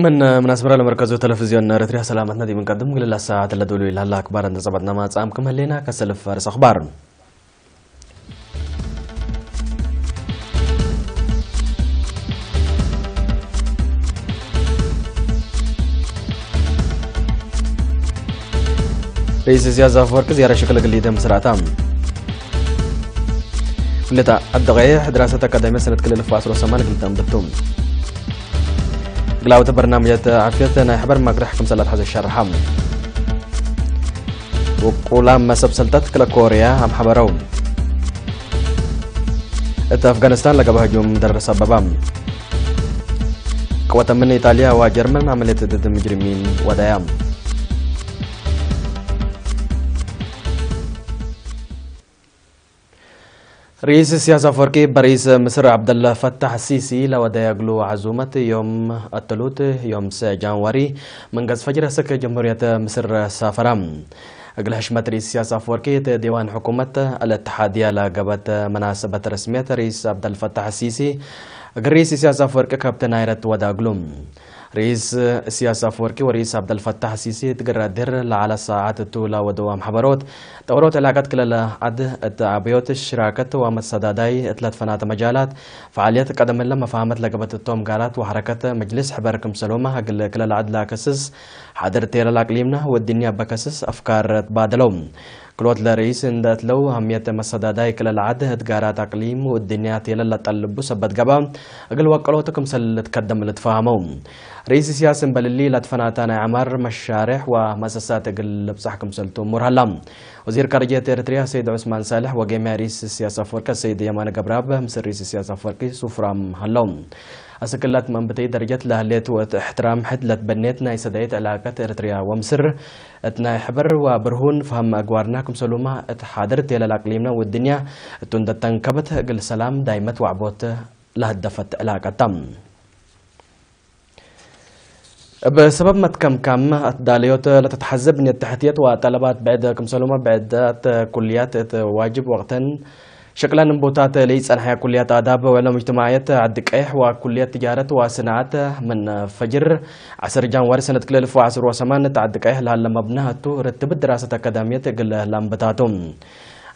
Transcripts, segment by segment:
من مناسبة لمركز تلفزيون رتريا سلامتنا دي بنقدم قل الساعة الدولية لهلا أخبار أن صبتنا ما تسامكم هلينا كسلف فارس أخبار. رئيس السياسة فورك زيارة شكل قليدة مسرعتام قلتا الدقيق دراسة أكاديمية سنة كل الفاصل وسمان قلتام دبتوم قلاوة برنامج عافية نحبر مقرحكم سلات حز الشرحام وقولام ما سبسلتت كلا كوريا هم حبرون إتا أفغانستان لقبها هجوم درس بابام قوة من إيطاليا وجرمن عملية ضد المجرمين ودايام. رئيس السياسة فوركي برئيس مصر عبد الفتاح السيسي لودا يقلو عزومة يوم الثلاث يوم 6 جانوري من قص فجر سك جمهورية مصر سافرام. أقل حشمة رئيس السياسة فوركي ديوان حكومة الاتحادية لقبت مناسبة رسمية رئيس عبد الفتاح السيسي. أقل رئيس السياسة فوركي كابتن عيرت ودا قلوم رئيس السياسة فوركي ورئيس عبد الفتاح السيسي تقرر لعلى ساعات الطولة ودوام حبروت دورات علاقات كل عد التعبيات الشراكة ومتصداداي 3 فنات مجالات فعاليات قدم لما فهمت لقبت التوم قالات وحركة مجلس حبركم سلومة كل العد لاكسس حاضر تيرا لاقليمنا والدنيا بكسس أفكار تبادلهم كلوت لرئيس اندات لو همية مصداداي كل العد اتقارات اقليم والدنيا تيلا لتقلبو سبت قبا اقل وقلوتكم سل تقدم لتفاهمون رئيس سياسة بللي لتفناتانا عمر مشارح ومؤسسات اقل بصحكم سلتو مرهلم وزير خارجية إريتريا سيد عثمان صالح وجميع رئيس السياسة فوركا سيد يمان قبراب مصر رئيس السياسة فوركي سفرام هلوم أسكلت من بتي درجة لهليت واحترام حدلت بنيتنا يسديت علاقة إريتريا ومصر اتنا حبر وبرهون فهم أقوارناكم سلوما اتحادرت إلى الأقليمنا والدنيا تندت تنكبت قل سلام دايمت وعبوت لهدفت علاقة تم بسبب ما تكم الداليوت لا تتحزب من التحديات وطلبات بعد كم سلوما بعد كليات واجب وقتا شكلا نبوتات ليس أنحيا كليات آداب وعلوم اجتماعيات عدقائح وكليات تجارة وصناعات من فجر 10 جانوري سنة 2010 تعدقائح لها مبناها رتبت دراسة أكاديمية قل لامبتاتهم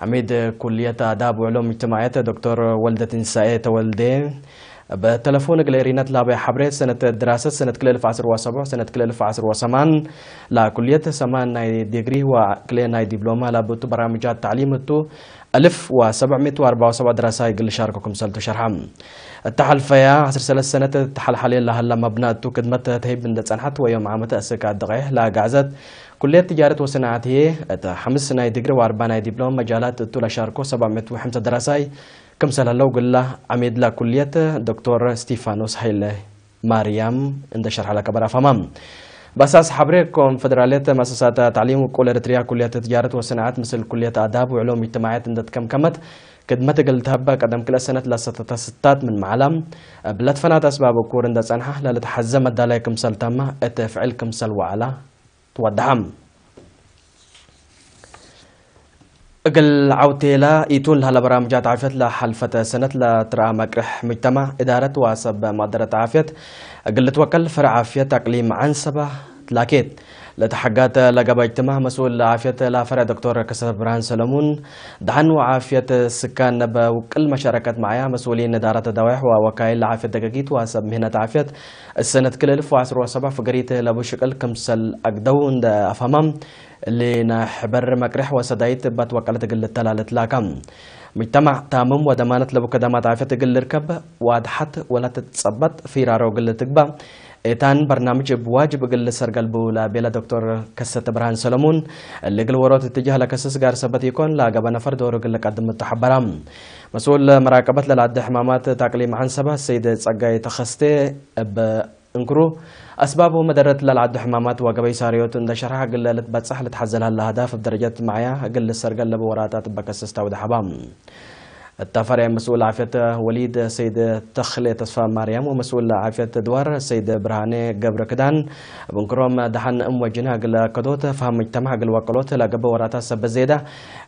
عميد كلية آداب وعلوم اجتماعيات دكتور ولدة نسائية ولدي بتلفون قليرينات لابي حبريت سنة دراسة سنة 2017 سنة 2018 لا كلية سمان ناي ديجري وكلية ناي دبلومة لابوتو برامجات تعليم 1774 دراسة يقل شارككم سلتو شرحم التحل فيا 10 سنة تحل حاليا لهلا مبناتو كدمت تهيب من دتسنحت ويوم عامة أسكا الدقائح لا قعزت كلية تجارة وصناعات هي 5 ناي ديجري و4 ناي دبلوم مجالات طول شاركو 705 دراسة كم سنة لو قل له عميد لا كلية دكتور ستيفانوس حيله مريم عند شرح لك برا فمام بساس حبريكم فدرالية مؤسسات تعليم وكل إريتريا كلية تجارة وصناعات مثل كلية آداب وعلوم اجتماعيات عند كمت قدمت قلت هبا قدم كل سنة لستات من معلم بلاد فنات أسباب وكور عند صنحة لتحزم الداليكم سلتما اتفعلكم سلوى على تودعم قل عوتيلا يتون لها برامجات عافية لحلفة سنة لترى مقرح مجتمع إدارة واسب مادرة عافية قل توكل فرع عافية أقليم عنسبة تلاكيت لتحقات لقب اجتماع مسؤول عافية لفرع دكتور كسب برهان سلمون دعن وعافية السكان وكل مشاركات معايا مسؤولين إدارة دوائح ووكايل عافية دقاقيت واسب مهنة عافية السنة كل 2017 فقريت لابو شكل كمسل أقدون دا أفهمم اللي نحبر مقرح وسدايت بات وكالة قل التلالة لاكم مجتمع تامم ودمانة لبو كدامات عافية قل ركب وادحت ولا تتصبت في رارو قل تقبا ايتان برنامج بواجب قل سرقل بولا بيلا دكتور كسة برهان سلمون اللي قل وروت اتجاه لكسس قار سبت يكون لا قبنا فرد ورو قل قدم التحبرام مسؤول مراقبة للعد حمامات تاقليم عنسبة السيد صقاي تخستي انكرو أسبابه مدرت للعد حمامات وقبي ساريوت اند شرحها قل لتبتصح لتحزل هالأهداف بدرجات معايا قل السرقل لبوراتات بكسس تاود حبام التفرع مسؤول عافية وليد سيد تخلي تصفى مريم ومسؤول عافية دوار سيد برهاني قبر كدان بنكرم دحن وجنها قل كدوت فهم مجتمع قل وقلوت لقب وراتها سب زيدة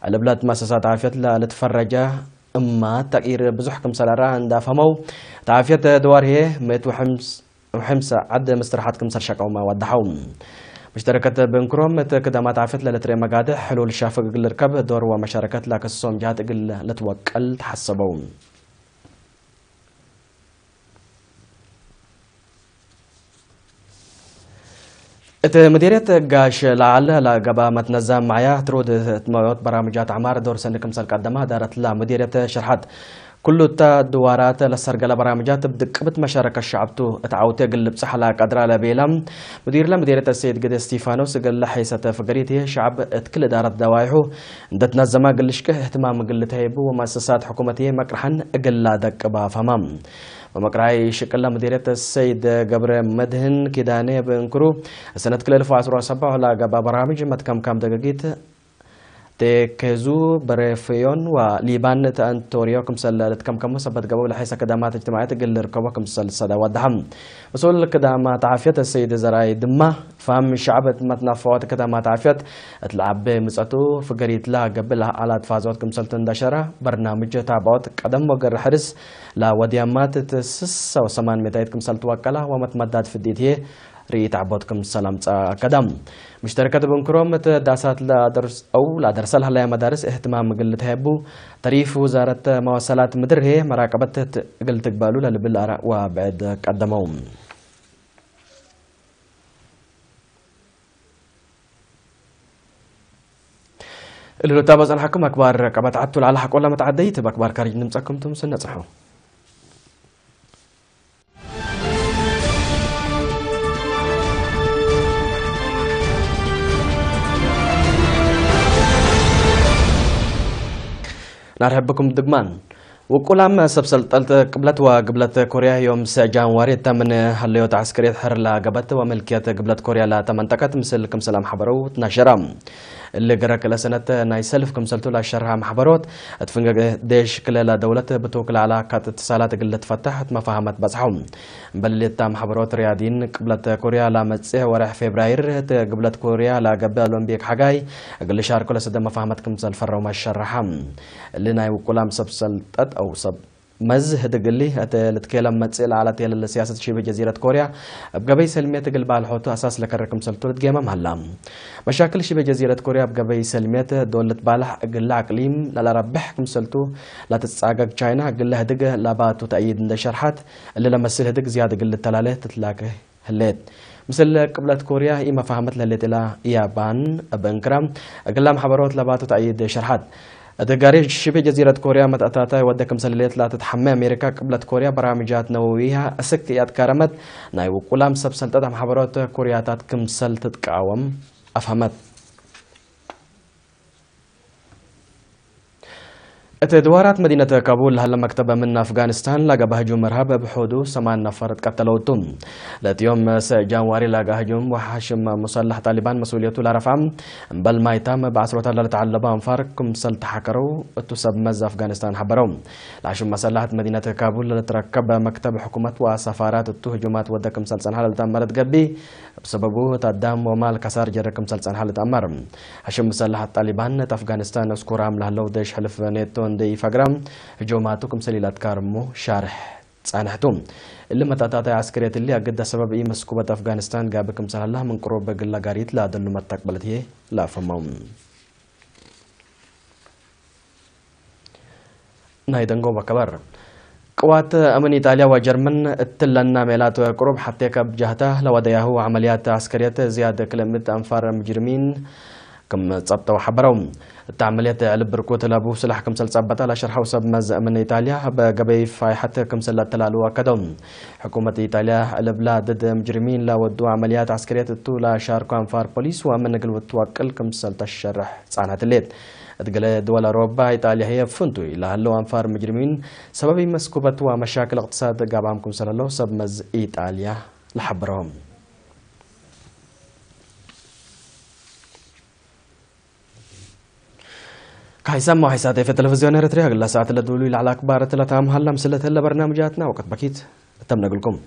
البلاد مؤسسات عافية لتفرجة اما تغيير بزحكم سلارا عند فمو تعافية دوار هي 105 وحمص عد مسترحاتكم سر شقوما ودحوم مشتركة بنكروم كدامات عفت للتري مقادح حلول شافق الركب دور ومشاركات لاكسوم جهات قل لتوكل تحسبون مديرية قاش لعل لا قبا متنظم معايا ترود موت برامجات عمار دور سنكم سلك قدمها دارت لا مديرية شرحات كل الدوارات لسرقة برامجات بدقبت مشاركة الشعبتو اتعاوتي قلب صحلا قدرة لبيلم مديرية السيد قد ستيفانوس قل حيثة فقريته شعب اتكل دارت دوايحو اندت نظمة قلشكه اهتمام قل تهيبو ومؤسسات حكومتيه مكرحن قل لا دقبا فمام ومقرعي شكل مديرية السيد قبر مدهن كداني بنكرو سنة كل 2017 لا قبا برامج متكم كام دقيقيت تكزو بريفيون وليبان تانتوريو كمسل كم سبت قبل حيث كدامات اجتماعية تقل ركوبة كمسل صدا ودهم مسؤول كدامات عافية السيد زراي دمه فهم شعب متنافوات كدامات عافية تلعب مسأتو فقريت لا قبل على تفازوت كمسل تندشرة برنامج تابعوت قدم وقر حرس لا وديامات تسس وسمان متايد كمسل توكله ومتمدد في الديتيه ريت عبودكم سلام قدم مشتركة بنكروم داسات لا درس أو لا درس لها مدارس اهتمام قلت هبو تعريف وزارة مواصلات مدر هي مراقبة قلت قبالو للبالآراء وبعد قدموهم اللي تابز أنا حكم أكبر قبت عدتوا على حق ولا متعديت بأكبر كارج نمسكم تمسنا صحو نرحب بكم دقمان وكلام سبسلطلت قبلت وقبلت كوريا يوم جانواري تمن هاليوت عسكرية حرلا قبت وملكية قبلت كوريا لا تمنتقت مثل كم سلام حبرو تناشرام اللي قرأ كلا سنة نايسلف كم سلتو لا شرها محبروت اتفنق ديش كلا دولة بتوكل على كات اتصالات قلت فتحت ما فهمت بصحهم بل اللي تام محبروت رياضين قبلت كوريا لا متسيه ورح فبراير قبلت كوريا لا قبل اولمبيك حقاي قال شهر كل سنة ما فهمت كم سل فروا ما شرحهم اللي ناي وكلام سبسلطت أو سب مزه دقلي أتلتكلم متسئل على تيل السياسة شبه جزيرة كوريا بقبي سلمية تقلب على الحوتو أساس لكركم سلطولة جيمة مهلام مشاكل شبه جزيرة كوريا بقبي سلمية دولة بالح قل عقليم لا ربحكم سلطو لا تتساقق تشاينا قل لها دق لا باتو تأييد من شرحات اللي لما سلها دق زيادة قل التلالة تتلاقي هليت مثل قبلت كوريا إما فهمت لليت إلى يابان بنكرام قل محبروت لباتو تأييد شرحات دقاري شبه جزيرة كوريا متأتاتا ودكم سلليت لا تتحمى أمريكا قبلت كوريا برامجات نوويها أسك ياد كارمت ناي وكلام سبسلتات محبرات كوريا تاتكم سلتت كاوم أفهمت اتدوارات مدينة كابول هلا مكتبة من أفغانستان لقى هجوم إرهاب بحدود 8 نفر قتلوهم لتيوم جانواري لقى هجوم وحاشم مسلح طالبان مسؤوليته لرفعهم بل ما يتم بعصرة لتعلبا انفاركم سلت حكروا تسب مز أفغانستان حبرهم العشم مسلحة مدينة كابول لتركب مكتب حكومة وسفارات التهجمات ودكم سلسان حالة تأمرت قبي بسببه تقدام ومال كسار جركم سلسان حالة أمر عشم مسلحة طالبان أفغانستان أذكر عمله لو ديش حلف نيتو دي فقرام هجوماتكم سليلات كارمو شارح صانحتم اللي متاتاتا عسكرية اللي أقد سبب إيه مسكوبة أفغانستان قابكم سهلها من قروب قلة قاريت لا دلو متقبلت هي لا فمهم نايدنقو بكبر قوات أمن إيطاليا وجرمن اتلنا ميلات قروب حتى كب جهته لودياه عمليات عسكرية زيادة كلمة أنفار مجرمين كم تصبت وحبرهم التعمليات علب بركوت لابو سلاح كم سلسبت على شرح وسب مز من إيطاليا بقبي فاي حتى كم سلت تلالو وكدم حكومة إيطاليا علب لا ضد مجرمين لا ودو عمليات عسكرية التولا شاركوا أنفار بوليس ومن نقل وتوكل كم سلت الشرح صانعت الليل اتقل دول أوروبا إيطاليا هي فندو إلى هلو أنفار مجرمين سبب مسكوبة ومشاكل اقتصاد قابامكم سلالو سب مز إيطاليا لحبرهم كايسام وحيساتي في التلفزيون الريتري هقل ساعة لدولي على أكبار تلاتام هلا مسلة برنامجاتنا وقت بكيت تم نقولكم